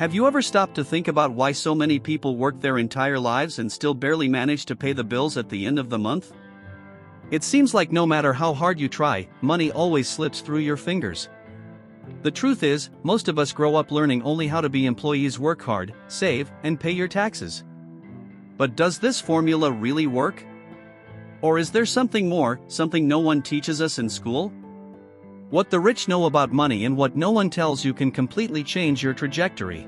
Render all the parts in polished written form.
Have you ever stopped to think about why so many people work their entire lives and still barely manage to pay the bills at the end of the month? It seems like no matter how hard you try, money always slips through your fingers. The truth is, most of us grow up learning only how to be employees: work hard, save, and pay your taxes. But does this formula really work? Or is there something more, something no one teaches us in school? What the rich know about money and what no one tells you can completely change your trajectory.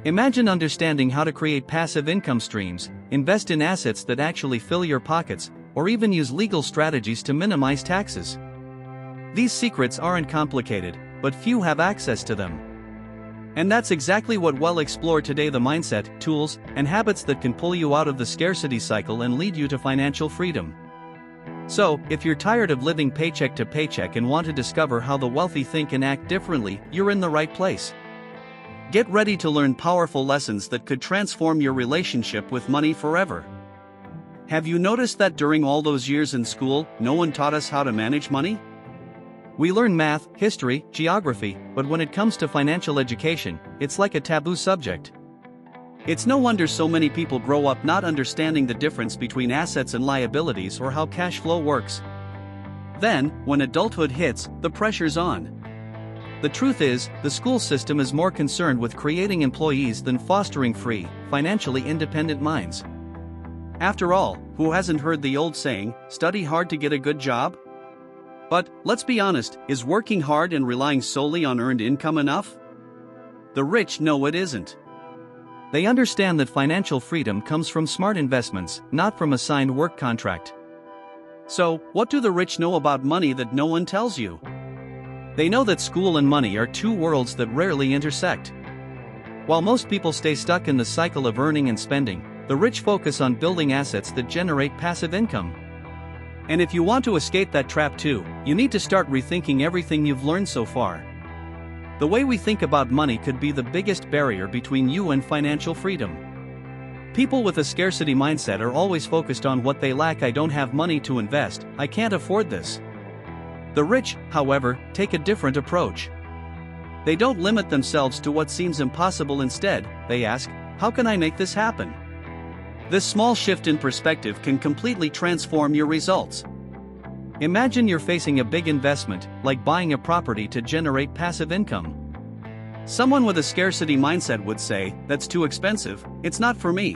Imagine understanding how to create passive income streams, invest in assets that actually fill your pockets, or even use legal strategies to minimize taxes. These secrets aren't complicated, but few have access to them. And that's exactly what we'll explore today: the mindset, tools, and habits that can pull you out of the scarcity cycle and lead you to financial freedom. So, if you're tired of living paycheck to paycheck and want to discover how the wealthy think and act differently, you're in the right place. Get ready to learn powerful lessons that could transform your relationship with money forever. Have you noticed that during all those years in school, no one taught us how to manage money? We learn math, history, geography, but when it comes to financial education, it's like a taboo subject. It's no wonder so many people grow up not understanding the difference between assets and liabilities or how cash flow works. Then, when adulthood hits, the pressure's on. The truth is, the school system is more concerned with creating employees than fostering free, financially independent minds. After all, who hasn't heard the old saying, "Study hard to get a good job"? But, let's be honest, is working hard and relying solely on earned income enough? The rich know it isn't. They understand that financial freedom comes from smart investments, not from a signed work contract. So, what do the rich know about money that no one tells you? They know that school and money are two worlds that rarely intersect. While most people stay stuck in the cycle of earning and spending, the rich focus on building assets that generate passive income. And if you want to escape that trap too, you need to start rethinking everything you've learned so far. The way we think about money could be the biggest barrier between you and financial freedom. People with a scarcity mindset are always focused on what they lack. "I don't have money to invest, I can't afford this." The rich, however, take a different approach. They don't limit themselves to what seems impossible. Instead, they ask, "How can I make this happen?" This small shift in perspective can completely transform your results. Imagine you're facing a big investment, like buying a property to generate passive income. Someone with a scarcity mindset would say, "That's too expensive, it's not for me."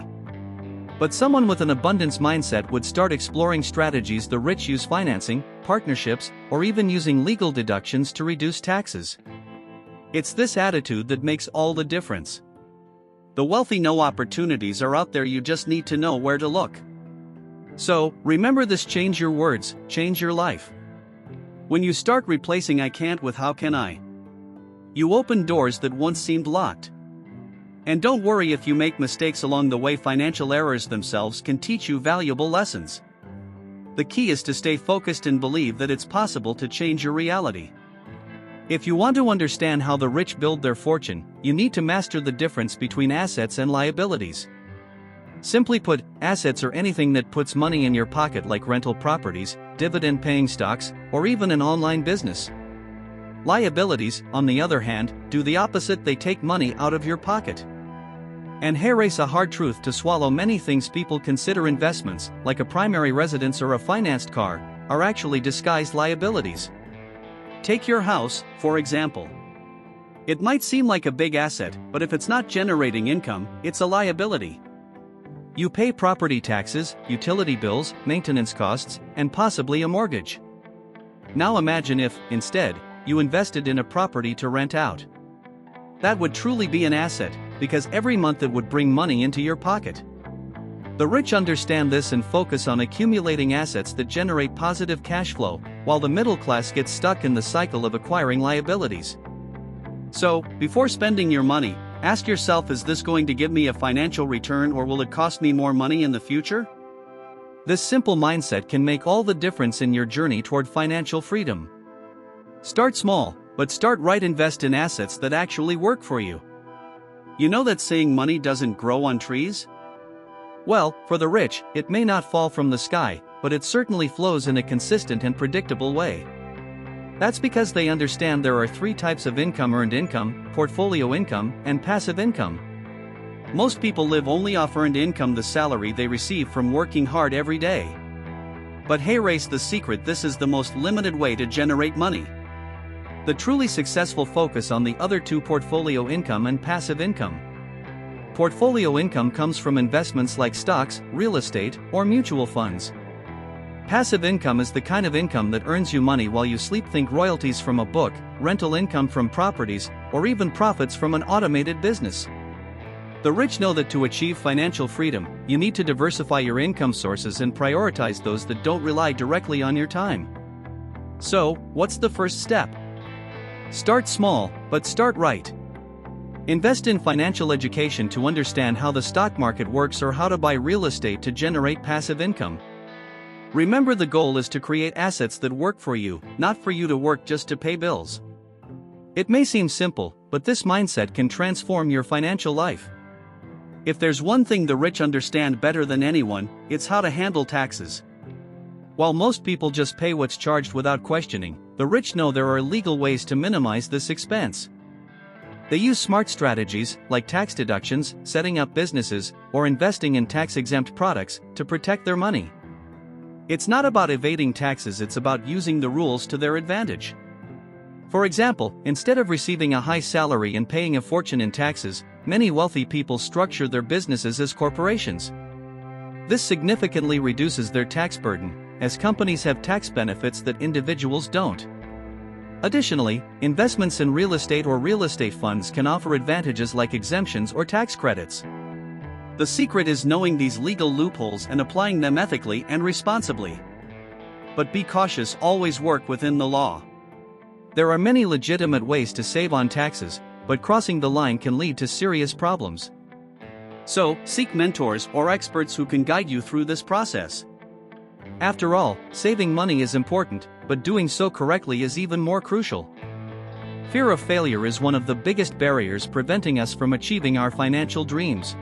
But someone with an abundance mindset would start exploring strategies the rich use: financing, partnerships, or even using legal deductions to reduce taxes. It's this attitude that makes all the difference. The wealthy know opportunities are out there, you just need to know where to look. So, remember this: change your words, change your life. When you start replacing "I can't" with "How can I?" you open doors that once seemed locked. And don't worry if you make mistakes along the way. Financial errors themselves can teach you valuable lessons. The key is to stay focused and believe that it's possible to change your reality. If you want to understand how the rich build their fortune, you need to master the difference between assets and liabilities. Simply put, assets are anything that puts money in your pocket, like rental properties, dividend-paying stocks, or even an online business. Liabilities, on the other hand, do the opposite: they take money out of your pocket. And here's a hard truth to swallow: many things people consider investments, like a primary residence or a financed car, are actually disguised liabilities. Take your house, for example. It might seem like a big asset, but if it's not generating income, it's a liability. You pay property taxes, utility bills, maintenance costs, and possibly a mortgage. Now imagine if, instead, you invested in a property to rent out. That would truly be an asset, because every month it would bring money into your pocket. The rich understand this and focus on accumulating assets that generate positive cash flow, while the middle class gets stuck in the cycle of acquiring liabilities. So, before spending your money, ask yourself, is this going to give me a financial return, or will it cost me more money in the future? This simple mindset can make all the difference in your journey toward financial freedom. Start small, but start right. Invest in assets that actually work for you. You know that saying, "Money doesn't grow on trees"? Well, for the rich, it may not fall from the sky, but it certainly flows in a consistent and predictable way. That's because they understand there are three types of income: earned income, portfolio income, and passive income. Most people live only off earned income, the salary they receive from working hard every day. But here's the secret: this is the most limited way to generate money. The truly successful focus on the other two: portfolio income and passive income. Portfolio income comes from investments like stocks, real estate, or mutual funds. Passive income is the kind of income that earns you money while you sleep. Think royalties from a book, rental income from properties, or even profits from an automated business. The rich know that to achieve financial freedom, you need to diversify your income sources and prioritize those that don't rely directly on your time. So, what's the first step? Start small, but start right. Invest in financial education to understand how the stock market works or how to buy real estate to generate passive income. Remember, the goal is to create assets that work for you, not for you to work just to pay bills. It may seem simple, but this mindset can transform your financial life. If there's one thing the rich understand better than anyone, it's how to handle taxes. While most people just pay what's charged without questioning, the rich know there are legal ways to minimize this expense. They use smart strategies, like tax deductions, setting up businesses, or investing in tax-exempt products, to protect their money. It's not about evading taxes, it's about using the rules to their advantage. For example, instead of receiving a high salary and paying a fortune in taxes, many wealthy people structure their businesses as corporations. This significantly reduces their tax burden, as companies have tax benefits that individuals don't. Additionally, investments in real estate or real estate funds can offer advantages like exemptions or tax credits. The secret is knowing these legal loopholes and applying them ethically and responsibly. But be cautious, always work within the law. There are many legitimate ways to save on taxes, but crossing the line can lead to serious problems. So, seek mentors or experts who can guide you through this process. After all, saving money is important, but doing so correctly is even more crucial. Fear of failure is one of the biggest barriers preventing us from achieving our financial dreams.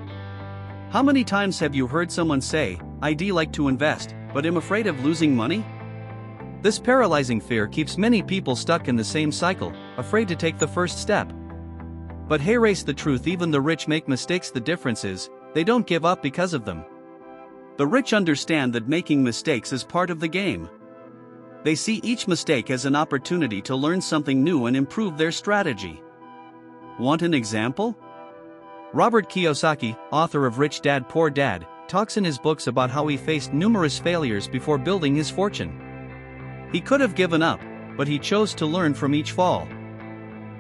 How many times have you heard someone say, "I'd like to invest, but am afraid of losing money"? This paralyzing fear keeps many people stuck in the same cycle, afraid to take the first step. But here's the truth: even the rich make mistakes. The difference is, they don't give up because of them. The rich understand that making mistakes is part of the game. They see each mistake as an opportunity to learn something new and improve their strategy. Want an example? Robert Kiyosaki, author of Rich Dad Poor Dad, talks in his books about how he faced numerous failures before building his fortune. He could have given up, but he chose to learn from each fall.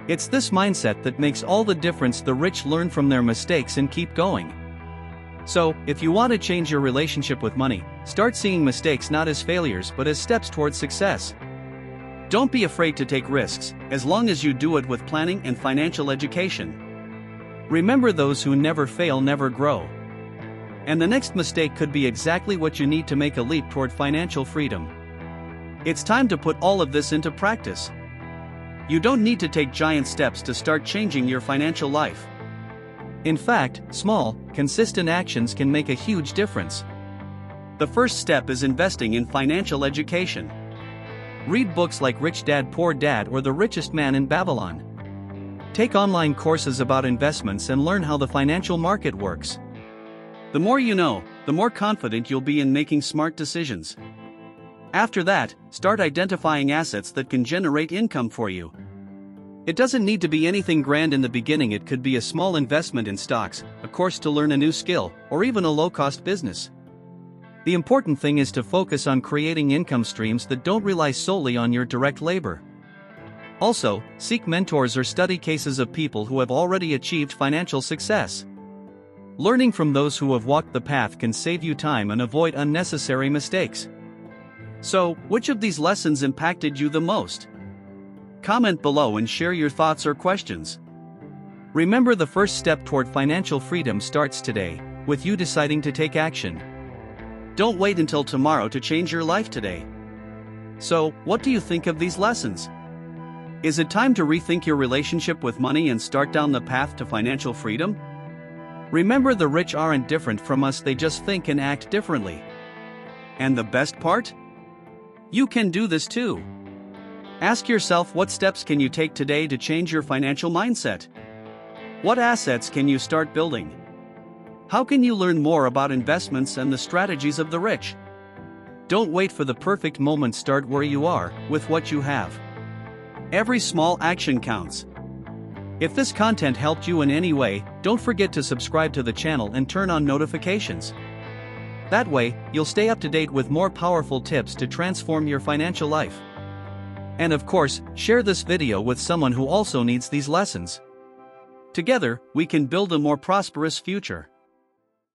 It's this mindset that makes all the difference. The rich learn from their mistakes and keep going. So, if you want to change your relationship with money, start seeing mistakes not as failures but as steps towards success. Don't be afraid to take risks, as long as you do it with planning and financial education. Remember, those who never fail never grow. And the next mistake could be exactly what you need to make a leap toward financial freedom. It's time to put all of this into practice. You don't need to take giant steps to start changing your financial life. In fact, small, consistent actions can make a huge difference. The first step is investing in financial education. Read books like Rich Dad Poor Dad or The Richest Man in Babylon. Take online courses about investments and learn how the financial market works. The more you know, the more confident you'll be in making smart decisions. After that, start identifying assets that can generate income for you. It doesn't need to be anything grand in the beginning. It could be a small investment in stocks, a course to learn a new skill, or even a low-cost business. The important thing is to focus on creating income streams that don't rely solely on your direct labor. Also, seek mentors or study cases of people who have already achieved financial success. Learning from those who have walked the path can save you time and avoid unnecessary mistakes. So, which of these lessons impacted you the most? Comment below and share your thoughts or questions. Remember, the first step toward financial freedom starts today, with you deciding to take action. Don't wait until tomorrow to change your life today. So, what do you think of these lessons? Is it time to rethink your relationship with money and start down the path to financial freedom? Remember, the rich aren't different from us, they just think and act differently. And the best part? You can do this too. Ask yourself, what steps can you take today to change your financial mindset? What assets can you start building? How can you learn more about investments and the strategies of the rich? Don't wait for the perfect moment, start where you are, with what you have. Every small action counts. If this content helped you in any way, don't forget to subscribe to the channel and turn on notifications. That way, you'll stay up to date with more powerful tips to transform your financial life. And of course, share this video with someone who also needs these lessons. Together, we can build a more prosperous future.